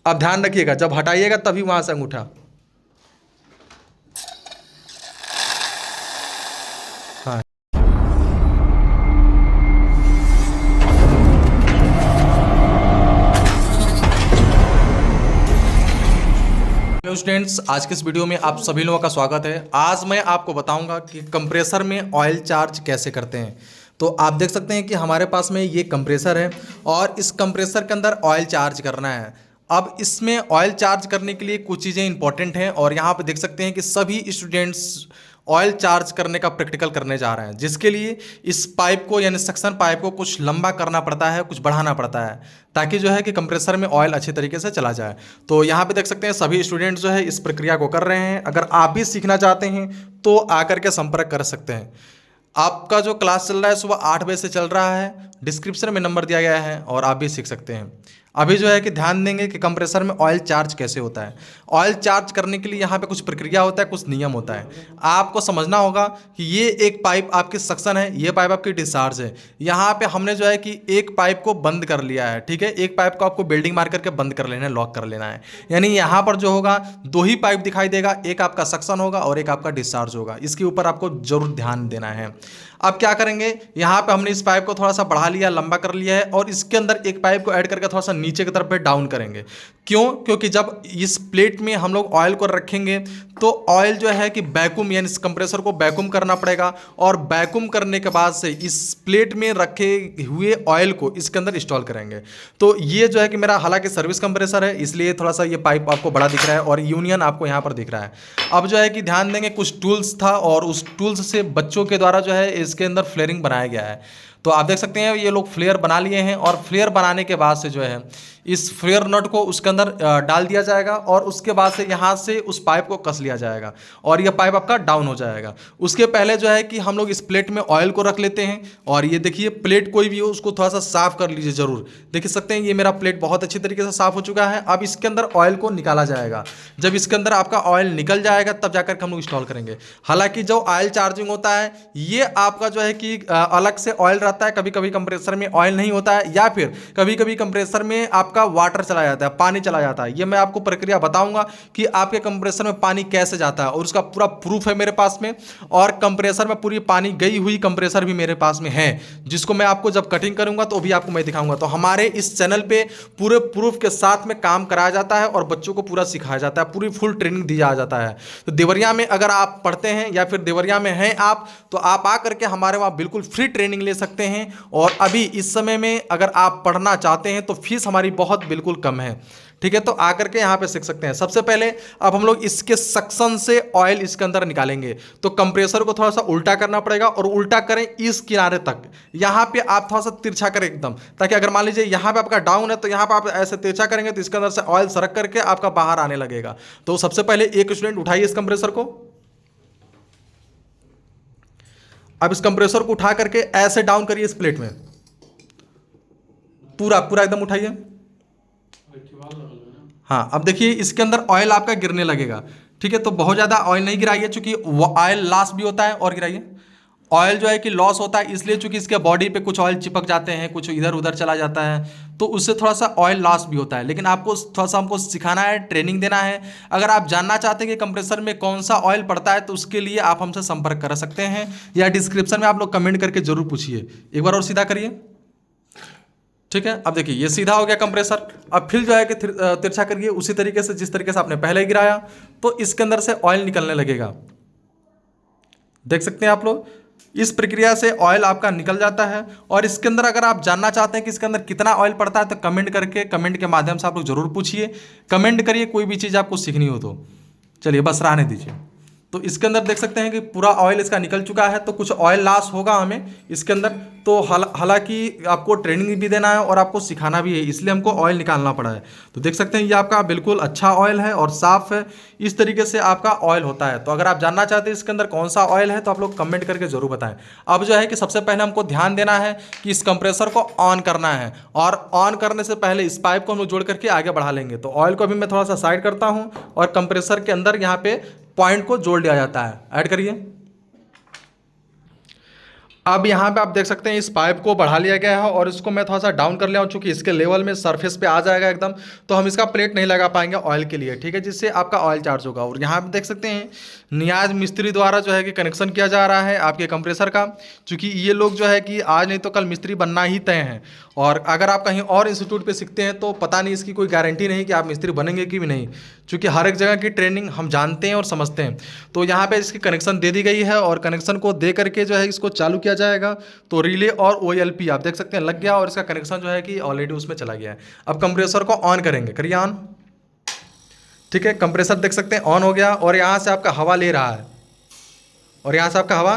अब ध्यान रखिएगा, जब हटाइएगा तभी वहाँ से अंगूठा। हाँ। हेलो स्टूडेंट्स, आज के इस वीडियो में आप सभी लोगों का स्वागत है। आज मैं आपको बताऊंगा कि कंप्रेसर में ऑयल चार्ज कैसे करते हैं। तो आप देख सकते हैं कि हमारे पास में ये कंप्रेसर है और इस कंप्रेसर के अंदर ऑयल चार्ज करना है। अब इसमें ऑयल चार्ज करने के लिए कुछ चीज़ें इंपॉर्टेंट हैं और यहाँ पे देख सकते हैं कि सभी स्टूडेंट्स ऑयल चार्ज करने का प्रैक्टिकल करने जा रहे हैं, जिसके लिए इस पाइप को यानी सक्शन पाइप को कुछ लंबा करना पड़ता है, कुछ बढ़ाना पड़ता है, ताकि जो है कि कंप्रेसर में ऑयल अच्छे तरीके से चला जाए। तो यहाँ पे देख सकते हैं सभी स्टूडेंट्स जो है इस प्रक्रिया को कर रहे हैं। अगर आप भी सीखना चाहते हैं तो आकर के संपर्क कर सकते हैं। आपका जो क्लास चल रहा है सुबह 8 बजे से चल रहा है, डिस्क्रिप्शन में नंबर दिया गया है और आप भी सीख सकते हैं। अभी जो है कि ध्यान देंगे कि कंप्रेसर में ऑयल चार्ज कैसे होता है। ऑयल चार्ज करने के लिए यहाँ पे कुछ प्रक्रिया होता है, कुछ नियम होता है। आपको समझना होगा कि ये एक पाइप आपकी सक्शन है, ये पाइप आपकी डिस्चार्ज है। यहाँ पे हमने जो है कि एक पाइप को बंद कर लिया है, ठीक है। एक पाइप को आपको वेल्डिंग मार करके बंद कर लेना है, लॉक कर लेना है। यानी यहाँ पर जो होगा दो ही पाइप दिखाई देगा, एक आपका सक्शन होगा और एक आपका डिस्चार्ज होगा। इसके ऊपर आपको जरूर ध्यान देना है। अब क्या करेंगे, यहाँ पे हमने इस पाइप को थोड़ा सा बढ़ा लिया, लंबा कर लिया है और इसके अंदर एक पाइप को ऐड करके थोड़ा सा नीचे की तरफ पे डाउन करेंगे। क्यों? क्योंकि जब इस प्लेट में हम लोग ऑयल को रखेंगे तो ऑयल जो है कि वैक्यूम यानी इस कंप्रेसर को वैक्यूम करना पड़ेगा और वैक्यूम करने के बाद से इस प्लेट में रखे हुए ऑयल को इसके अंदर इंस्टॉल करेंगे। तो ये जो है कि मेरा हालांकि सर्विस कंप्रेसर है, इसलिए थोड़ा सा ये पाइप आपको बड़ा दिख रहा है और यूनियन आपको यहाँ पर दिख रहा है। अब जो है कि ध्यान देंगे, कुछ टूल्स था और उस टूल्स से बच्चों के द्वारा जो है इसके अंदर फ्लेयरिंग बनाया गया है। तो आप देख सकते हैं ये लोग फ्लेयर बना लिए हैं और फ्लेयर बनाने के बाद से जो है इस फ्लेयर नट को उसके अंदर डाल दिया जाएगा और उसके बाद से यहाँ से उस पाइप को कस लिया जाएगा और ये पाइप आपका डाउन हो जाएगा। उसके पहले जो है कि हम लोग इस प्लेट में ऑयल को रख लेते हैं और ये देखिए प्लेट कोई भी हो उसको थोड़ा सा साफ कर लीजिए जरूर। देख सकते हैं ये मेरा प्लेट बहुत अच्छी तरीके से साफ हो चुका है। अब इसके अंदर ऑयल को निकाला जाएगा। जब इसके अंदर आपका ऑयल निकल जाएगा तब जाकर हम लोग इंस्टॉल करेंगे। हालांकि जो ऑयल चार्जिंग होता है ये आपका जो है कि अलग से ऑयल रहता है, कभी कभी कंप्रेसर में ऑयल नहीं होता है या फिर कभी कभी कंप्रेसर में आपका वाटर चला जाता है, पानी चला जाता है। ये मैं आपको प्रक्रिया बताऊंगा कि आपके कंप्रेसर में पानी कैसे जाता है और उसका पूरा प्रूफ है मेरे पास में। और कंप्रेसर में पूरी पानी गई हुई कंप्रेसर भी मेरे पास में है, जिसको मैं आपको जब कटिंग करूंगा तो भी आपको मैं दिखाऊंगा। तो हमारे इस चैनल पे पूरे प्रूफ के साथ में काम कराया जाता है और बच्चों को पूरा सिखाया जाता है, पूरी फुल ट्रेनिंग दी जाता है। तो देवरिया में अगर आप पढ़ते हैं या फिर देवरिया में हैं आप, तो आप आकर के हमारे वहाँ बिल्कुल फ्री ट्रेनिंग ले सकते हैं। और अभी इस समय में अगर आप पढ़ना चाहते हैं तो फीस हमारी बहुत बिल्कुल कम है, ठीक है। तो आकर के यहाँ पे सीख सकते हैं। सबसे पहले अब हम लोग इसके सक्शन से ऑयल इसके अंदर निकालेंगे। तो कंप्रेसर को थोड़ा सा उल्टा करना पड़ेगा और उल्टा करें इस किनारे तक। यहाँ पे आप थोड़ा सा तिरछा करें एकदम, ताकि अगर मान लीजिए यहाँ पे आपका डाउन है तो यहाँ पे आप ऐसे तिरछा करेंगे तो इसके अंदर से ऑयल सरक करके आपका बाहर आने लगेगा। तो सबसे पहले एक स्टूडेंट उठाइए इस कंप्रेसर को। अब इस कंप्रेसर को उठा करके ऐसे डाउन करिए इस प्लेट में, पूरा पूरा एकदम उठाइए। हाँ, अब देखिए इसके अंदर ऑयल आपका गिरने लगेगा, ठीक है। तो बहुत ज़्यादा ऑयल नहीं गिराइए, चूंकि ऑयल लॉस भी होता है। और गिराइए, ऑयल जो है कि लॉस होता है इसलिए चूंकि इसके बॉडी पे कुछ ऑयल चिपक जाते हैं, कुछ इधर उधर चला जाता है, तो उससे थोड़ा सा ऑयल लॉस भी होता है। लेकिन आपको थोड़ा सा हमको सिखाना है, ट्रेनिंग देना है। अगर आप जानना चाहते हैं कि कंप्रेसर में कौन सा ऑयल पड़ता है तो उसके लिए आप हमसे संपर्क कर सकते हैं या डिस्क्रिप्शन में आप लोग कमेंट करके जरूर पूछिए। एक बार और सीधा करिए, ठीक है। अब देखिए ये सीधा हो गया कंप्रेसर। अब फिर जो है कि तिरछा करिए उसी तरीके से जिस तरीके से आपने पहले गिराया, तो इसके अंदर से ऑयल निकलने लगेगा। देख सकते हैं आप लोग, इस प्रक्रिया से ऑयल आपका निकल जाता है। और इसके अंदर अगर आप जानना चाहते हैं कि इसके अंदर कितना ऑयल पड़ता है तो कमेंट करके, कमेंट के माध्यम से आप लोग जरूर पूछिए, कमेंट करिए कोई भी चीज़ आपको सीखनी हो तो। चलिए बस रहने दीजिए। तो इसके अंदर देख सकते हैं कि पूरा ऑयल इसका निकल चुका है। तो कुछ ऑयल लॉस होगा हमें इसके अंदर, तो हालांकि आपको ट्रेनिंग भी देना है और आपको सिखाना भी है, इसलिए हमको ऑयल निकालना पड़ा है। तो देख सकते हैं ये आपका बिल्कुल अच्छा ऑयल है और साफ़ है। इस तरीके से आपका ऑयल होता है। तो अगर आप जानना चाहते हैं इसके अंदर कौन सा ऑयल है तो आप लोग कमेंट करके जरूर बताएं। अब जो है कि सबसे पहले हमको ध्यान देना है कि इस कंप्रेसर को ऑन करना है और ऑन करने से पहले इस पाइप को हम लोग जोड़ करके आगे बढ़ा लेंगे। तो ऑयल को अभी मैं थोड़ा सा साइड करता हूँ और कंप्रेसर के अंदर यहाँ पे पॉइंट को जोड़ दिया जाता है। ऐड करिए। अब यहाँ पे आप देख सकते हैं इस पाइप को बढ़ा लिया गया है और इसको मैं थोड़ा सा डाउन कर लिया हूँ, चूंकि इसके लेवल में सरफेस पे आ जाएगा एकदम, तो हम इसका प्लेट नहीं लगा पाएंगे ऑयल के लिए, ठीक है, जिससे आपका ऑयल चार्ज होगा। और यहाँ पे देख सकते हैं नियाज मिस्त्री द्वारा जो है कि कनेक्शन किया जा रहा है आपके कंप्रेसर का, चूँकि ये लोग जो है कि आज नहीं तो कल मिस्त्री बनना ही तय है। और अगर आप कहीं और इंस्टीट्यूट पे सीखते हैं तो पता नहीं, इसकी कोई गारंटी नहीं कि आप मिस्त्री बनेंगे कि भी नहीं, क्योंकि हर एक जगह की ट्रेनिंग हम जानते हैं और समझते हैं। तो यहाँ पे इसकी कनेक्शन दे दी गई है और कनेक्शन को दे करके जो है इसको चालू किया जाएगा। तो रिले और OLP आप देख सकते हैं लग गया और इसका कनेक्शन जो है कि ऑलरेडी उसमें चला गया है। अब कंप्रेसर को ऑन करेंगे, करिए ऑन। ठीक है, कंप्रेसर देख सकते हैं ऑन हो गया और यहाँ से आपका हवा ले रहा है और यहाँ से आपका हवा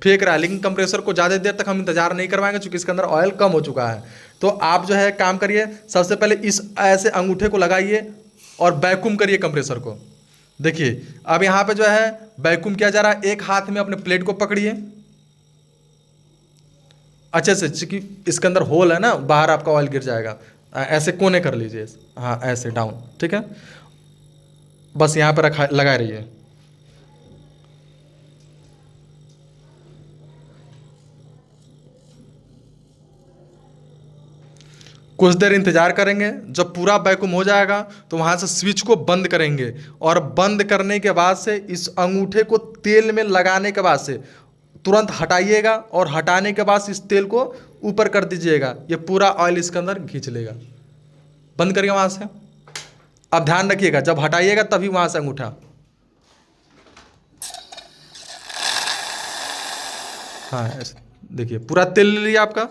फेंक रहा है, लेकिन कंप्रेसर को ज़्यादा देर तक हम इंतजार नहीं करवाएंगे क्योंकि इसके अंदर ऑयल कम हो चुका है। तो आप जो है काम करिए, सबसे पहले इस ऐसे अंगूठे को लगाइए और वैक्यूम करिए कंप्रेसर को। देखिए अब यहाँ पे जो है वैक्यूम किया जा रहा है, एक हाथ में अपने प्लेट को पकड़िए अच्छे से, क्योंकि इसके अंदर होल है ना, बाहर आपका ऑयल गिर जाएगा। ऐसे कोने कर लीजिए, हाँ ऐसे डाउन, ठीक है, बस यहाँ पर रखा लगाए रहिए। कुछ देर इंतजार करेंगे, जब पूरा वैक्यूम हो जाएगा तो वहाँ से स्विच को बंद करेंगे और बंद करने के बाद से इस अंगूठे को तेल में लगाने के बाद से तुरंत हटाइएगा और हटाने के बाद इस तेल को ऊपर कर दीजिएगा, ये पूरा ऑयल इसके अंदर खींच लेगा। बंद करिए वहाँ से। अब ध्यान रखिएगा जब हटाइएगा तभी वहाँ से अंगूठा, हाँ ऐसे देखिए पूरा तेल ले लिया आपका।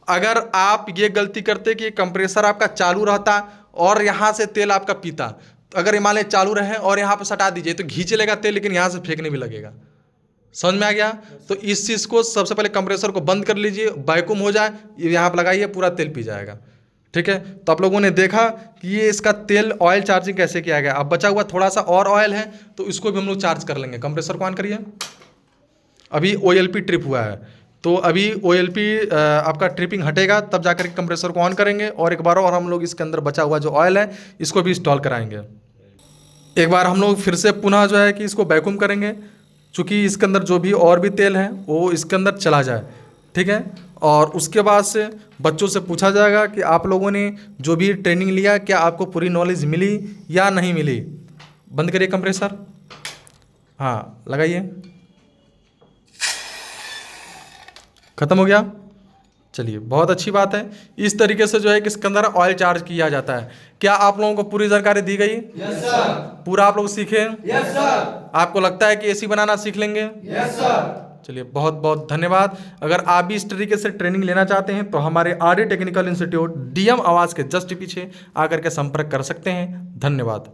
अगर आप ये गलती करते कि कंप्रेसर आपका चालू रहता और यहाँ से तेल आपका पीता, तो अगर मान लें चालू रहे और यहाँ पर सटा दीजिए तो खींच लेगा तेल, लेकिन यहाँ से फेंकने भी लगेगा। समझ में आ गया? तो इस चीज़ को सबसे पहले कंप्रेसर को बंद कर लीजिए, वैक्यूम हो जाए, यहाँ पर लगाइए, पूरा तेल पी जाएगा। ठीक है, तो आप लोगों ने देखा कि ये इसका तेल ऑयल चार्जिंग कैसे किया गया। अब बचा हुआ थोड़ा सा और ऑयल है तो इसको भी हम लोग चार्ज कर लेंगे। कंप्रेसर को ऑन करिए। अभी OLP ट्रिप हुआ है तो अभी OLP आपका ट्रिपिंग हटेगा तब जाकर के कंप्रेसर को ऑन करेंगे और एक बार और हम लोग इसके अंदर बचा हुआ जो ऑयल है इसको भी इंस्टॉल कराएंगे। एक बार हम लोग फिर से पुनः जो है कि इसको वैक्यूम करेंगे, चूँकि इसके अंदर जो भी और भी तेल है वो इसके अंदर चला जाए। ठीक है, और उसके बाद से बच्चों से पूछा जाएगा कि आप लोगों ने जो भी ट्रेनिंग लिया क्या आपको पूरी नॉलेज मिली या नहीं मिली। बंद करिए कंप्रेसर, हाँ लगाइए, खत्म हो गया। चलिए बहुत अच्छी बात है। इस तरीके से जो है कि इसके अंदर ऑयल चार्ज किया जाता है। क्या आप लोगों को पूरी जानकारी दी गई? Yes sir. पूरा आप लोग सीखे? Yes sir. आपको लगता है कि AC बनाना सीख लेंगे? Yes sir. चलिए बहुत बहुत धन्यवाद। अगर आप भी इस तरीके से ट्रेनिंग लेना चाहते हैं तो हमारे RD टेक्निकल इंस्टीट्यूट DM आवास के जस्ट पीछे आकर के संपर्क कर सकते हैं। धन्यवाद।